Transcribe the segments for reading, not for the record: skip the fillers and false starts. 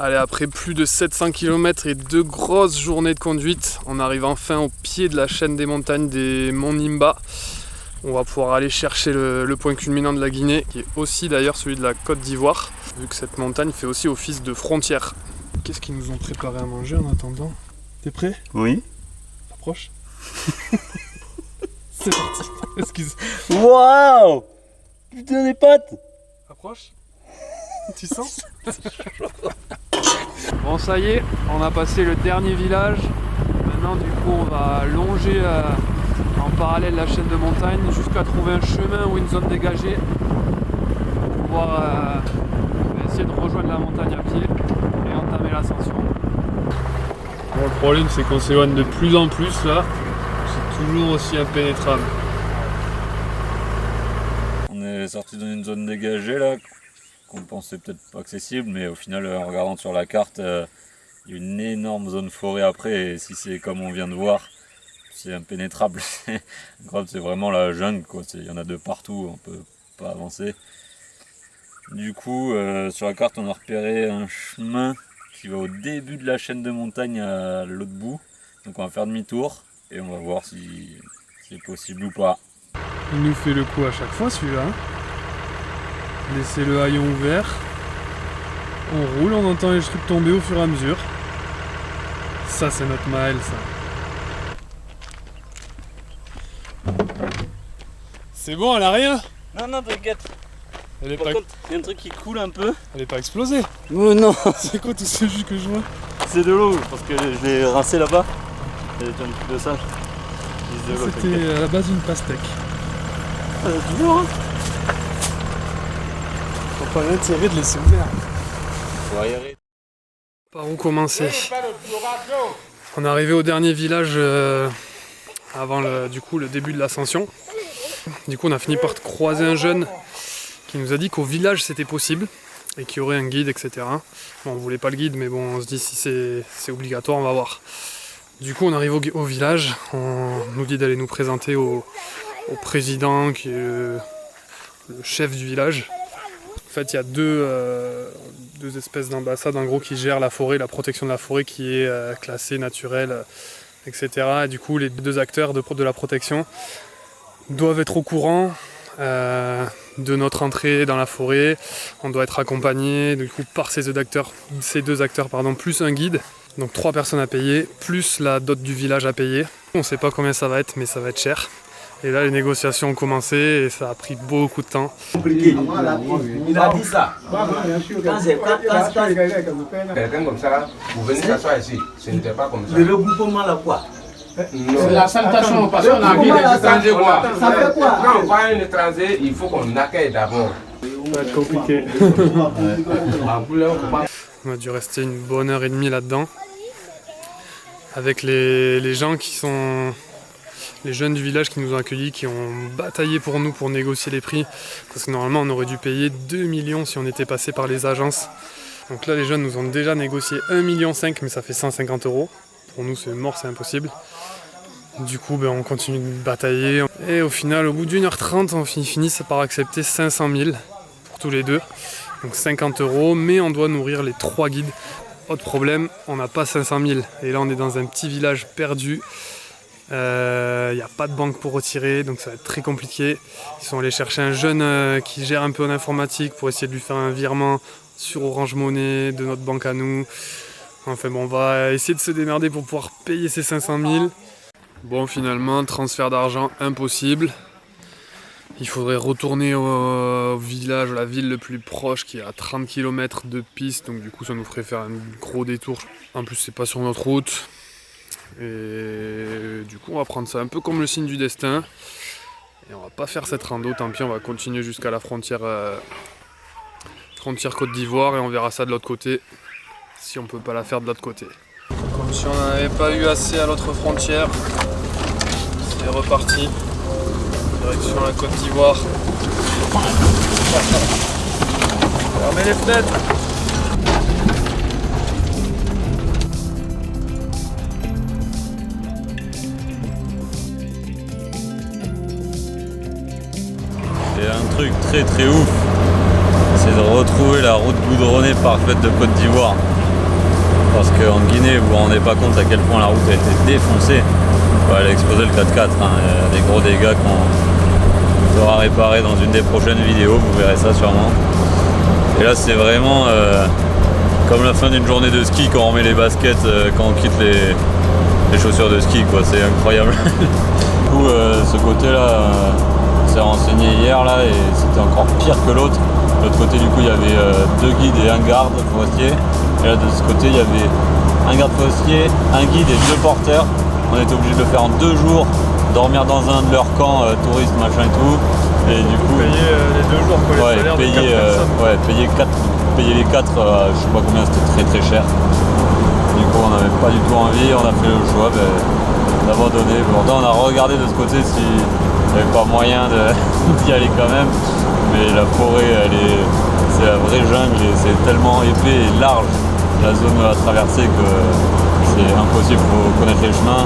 Allez, après plus de 700 km et 2 grosses journées de conduite, on arrive enfin au pied de la chaîne des montagnes des Monts Nimba. On va pouvoir aller chercher le point culminant de la Guinée, qui est aussi d'ailleurs celui de la Côte d'Ivoire, vu que cette montagne fait aussi office de frontière. Qu'est-ce qu'ils nous ont préparé à manger en attendant? T'es prêt? Oui. Approche. C'est parti. Excuse. Waouh! Putain, les pâtes! Approche. Tu sens? Bon, ça y est, on a passé le dernier village. Maintenant, du coup, on va longer en parallèle la chaîne de montagne jusqu'à trouver un chemin ou une zone dégagée pour pouvoir essayer de rejoindre la montagne à pied et entamer l'ascension. Bon, le problème, c'est qu'on s'éloigne de plus en plus là. C'est toujours aussi impénétrable. On est sorti dans une zone dégagée là, qu'on pensait peut-être pas accessible, mais au final, en regardant sur la carte, il y a une énorme zone forêt après, et si c'est comme on vient de voir, c'est impénétrable. C'est vraiment la jungle, quoi. Il y en a de partout, on peut pas avancer. Du coup, sur la carte, on a repéré un chemin qui va au début de la chaîne de montagne à l'autre bout. Donc on va faire demi-tour et on va voir si c'est possible ou pas. Il nous fait le coup à chaque fois celui-là. Laissez le haillon ouvert. On roule, on entend les trucs tomber au fur et à mesure. Ça, c'est notre Maël, ça. C'est bon, elle a rien? Non, t'inquiète. Elle est Par pas... contre, il y a un truc qui coule un peu. Elle est pas explosée? Oh non. C'est quoi tout ce jus que je vois? C'est de l'eau, parce que je l'ai rincé là-bas. Elle était un petit peu sale. C'était à la base une pastèque. Toujours, hein. Faut pas l'intérêt de laisser ouvert. Faut aérer. Par où commencer? On est arrivé au dernier village avant le début de l'ascension. Du coup, on a fini par croiser un jeune qui nous a dit qu'au village c'était possible et qu'il y aurait un guide, etc. Bon, on voulait pas le guide, mais bon, on se dit si c'est obligatoire, on va voir. Du coup, on arrive au village, on nous dit d'aller nous présenter au président qui est le chef du village. En fait, il y a deux espèces d'ambassades en gros qui gèrent la forêt, la protection de la forêt qui est classée naturelle, etc. Et du coup, les deux acteurs de la protection doivent être au courant de notre entrée dans la forêt. On doit être accompagné du coup par ces deux acteurs, plus un guide. Donc 3 personnes à payer, plus la dot du village à payer. On ne sait pas combien ça va être, mais ça va être cher. Et là, les négociations ont commencé et ça a pris beaucoup de temps. Compliqué. Il a dit ça. Quand quelqu'un comme ça, vous venez s'asseoir ici. Ce n'était pas comme ça. Le regroupement là quoi? C'est la salutation parce qu'on a envie des étrangers quoi. Ça fait quoi? Quand on voit un étranger, il faut qu'on l'accueille d'abord. Ça va être compliqué. On a dû rester une bonne heure et demie là-dedans. Avec les gens qui sont... les jeunes du village qui nous ont accueillis, qui ont bataillé pour nous pour négocier les prix. Parce que normalement on aurait dû payer 2 millions si on était passé par les agences. Donc là les jeunes nous ont déjà négocié 1,5 million, mais ça fait 150 €. Pour nous c'est mort, c'est impossible. Du coup on continue de batailler. Et au final, au bout d'1h30, on finit par accepter 500 000 pour tous les deux. Donc 50 €, mais on doit nourrir les 3 guides. Autre problème, on n'a pas 500 000. Et là on est dans un petit village perdu. Il n'y a pas de banque pour retirer, donc ça va être très compliqué. Ils sont allés chercher un jeune qui gère un peu en informatique pour essayer de lui faire un virement sur Orange Money de notre banque à nous. Enfin bon, on va essayer de se démerder pour pouvoir payer ces 500 000. Bon, finalement, transfert d'argent impossible. Il faudrait retourner au village, à la ville le plus proche qui est à 30 km de piste, donc du coup ça nous ferait faire un gros détour. En plus c'est pas sur notre route. Et du coup on va prendre ça un peu comme le signe du destin. Et on va pas faire cette rando, tant pis, on va continuer jusqu'à la frontière Côte d'Ivoire et on verra ça de l'autre côté, si on peut pas la faire de l'autre côté. Comme si on n'en avait pas eu assez à l'autre frontière, c'est reparti. Direction la Côte d'Ivoire. Fermez les fenêtres. C'est un truc très ouf, c'est de retrouver la route goudronnée parfaite de Côte d'Ivoire. parce qu'en Guinée, vous vous rendez pas compte à quel point la route a été défoncée. Elle a explosé le 4x4, hein. Il y a des gros dégâts qu'on sera réparés dans une des prochaines vidéos, vous verrez ça sûrement. Et là c'est vraiment comme la fin d'une journée de ski quand on remet les baskets, quand on quitte les chaussures de ski, quoi. C'est incroyable. Du coup ce côté là, on s'est renseigné hier là et c'était encore pire que l'autre. De l'autre côté du coup il y avait 2 guides et un garde forestier. Et là de ce côté il y avait un garde forestier, un guide et 2 porteurs. On était obligé de le faire en 2 jours, dormir dans un de leurs camps, touristes, machin et tout. Et du coup, payer les 2 jours pour les salaires de 4 personnes. Payer les 4, je sais pas combien, c'était très cher. Du coup, on n'avait pas du tout envie, on a fait le choix d'abandonner. Pourtant, on a regardé de ce côté s'il n'y avait pas moyen d'y aller quand même. Mais la forêt, c'est la vraie jungle et c'est tellement épais et large la zone à traverser que c'est impossible, il faut connaître les chemins.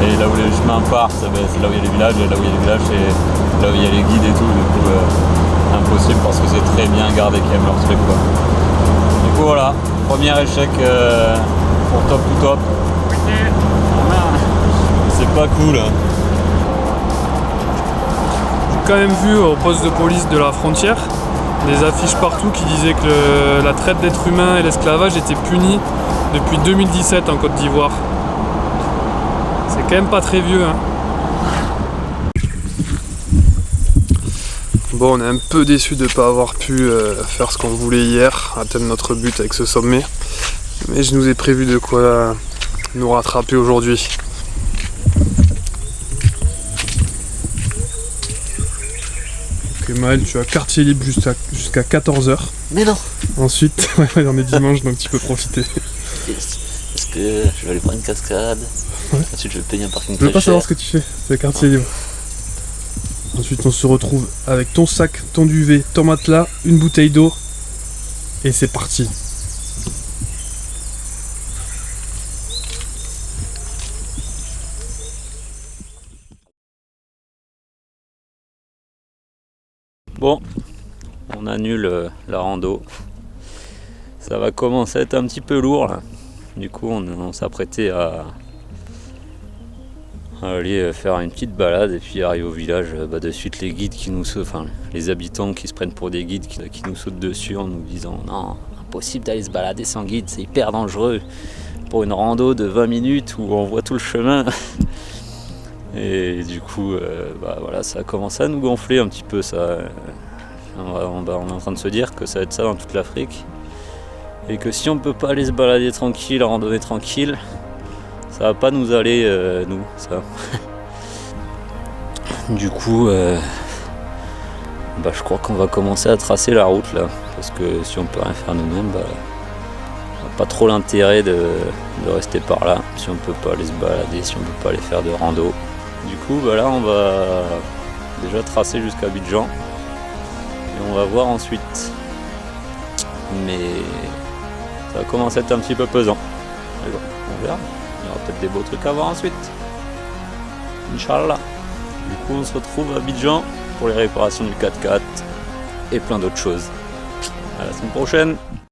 Et là où les chemins partent, c'est là où il y a les villages, et là où il y a les villages, c'est là où il y a les guides et tout. Du coup, impossible parce que c'est très bien gardé quand même leur truc, quoi. Du coup, voilà, premier échec pour top to top. C'est pas cool. Hein. J'ai quand même vu au poste de police de la frontière des affiches partout qui disaient que la traite d'êtres humains et l'esclavage étaient punis depuis 2017 en Côte d'Ivoire. C'est quand même pas très vieux. Hein. Bon, on est un peu déçus de ne pas avoir pu faire ce qu'on voulait hier, atteindre notre but avec ce sommet. Mais je nous ai prévu de quoi nous rattraper aujourd'hui. Ok Maël, tu as quartier libre jusqu'à 14h. Mais non. Ensuite, on est dimanche donc tu peux profiter. Parce que je vais aller prendre une cascade. Ouais. Ensuite je vais payer un parking. Je veux pas savoir ce que tu fais, c'est quartier libre. Ensuite on se retrouve avec ton sac, ton duvet, ton matelas, une bouteille d'eau. Et c'est parti. Bon, on annule la rando. Ça va commencer à être un petit peu lourd là. Du coup on s'apprêtait à aller faire une petite balade et puis arriver au village, de suite les guides qui nous sautent, enfin les habitants qui se prennent pour des guides qui nous sautent dessus en nous disant non, impossible d'aller se balader sans guide, c'est hyper dangereux pour une rando de 20 minutes où on voit tout le chemin. Et du coup voilà, ça a commencé à nous gonfler un petit peu ça. On est en train de se dire que ça va être ça dans toute l'Afrique. Et que si on peut pas aller se balader tranquille, randonner tranquille, ça va pas nous aller, nous, ça. Du coup, je crois qu'on va commencer à tracer la route là. Parce que si on peut rien faire nous-mêmes, on n'a pas trop l'intérêt de rester par là. Si on peut pas aller se balader, si on peut pas aller faire de rando. Du coup, là, on va déjà tracer jusqu'à Abidjan. Et on va voir ensuite. Mais ça va commencer à être un petit peu pesant. Mais bon, on verra. Il y aura peut-être des beaux trucs à voir ensuite. Inch'Allah. Du coup, on se retrouve à Abidjan pour les réparations du 4x4 et plein d'autres choses. À la semaine prochaine.